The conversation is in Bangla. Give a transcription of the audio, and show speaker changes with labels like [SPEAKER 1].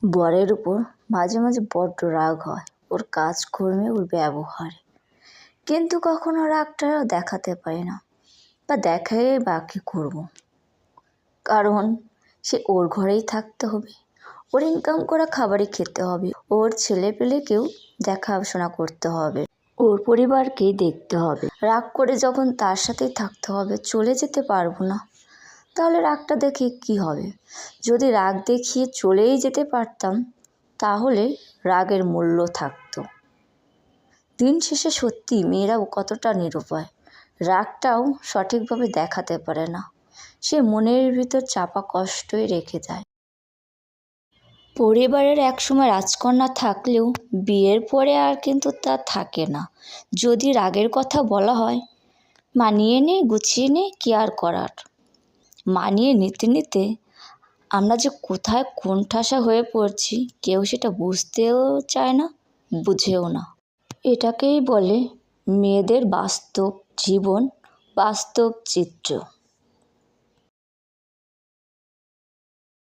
[SPEAKER 1] বরের উপর মাঝে মাঝে বড্ড রাগ হয় ওর কাজকর্মে, ওর ব্যবহারে, কিন্তু কখনো রাগটা দেখাতে পারে না, বা দেখাই বা কী করবো, কারণ সে ওর ঘরেই থাকতে হবে, ওর ইনকাম করা খাবারই খেতে হবে, ওর ছেলেপেলেকেও দেখাশোনা করতে হবে, ওর পরিবারকেই দেখতে হবে। রাগ করে যখন তার সাথেই থাকতে হবে, চলে যেতে পারবো না, তাহলে রাগটা দেখিয়ে কী হবে? যদি রাগ দেখিয়ে চলেই যেতে পারতাম তাহলে রাগের মূল্য থাকতো। দিন শেষে সত্যি মেয়েরাও কতটা নিরুপায়, রাগটাও সঠিকভাবে দেখাতে পারে না, সে মনের ভিতর চাপা কষ্টই রেখে যায়। পরিবারের একসময় রাজকন্যা থাকলেও বিয়ের পরে আর কিন্তু তা থাকে না। যদি রাগের কথা বলা হয়, মানিয়ে নে, গুছিয়ে নে, কি আর করার। মানিয়ে নিতে নিতে আমরা যে কোথায় কোণঠাসা হয়ে পড়ছি কেউ সেটা বুঝতেও চায় না, বুঝেও না। এটাকেই বলে মেয়েদের বাস্তব জীবন, বাস্তব চিত্র।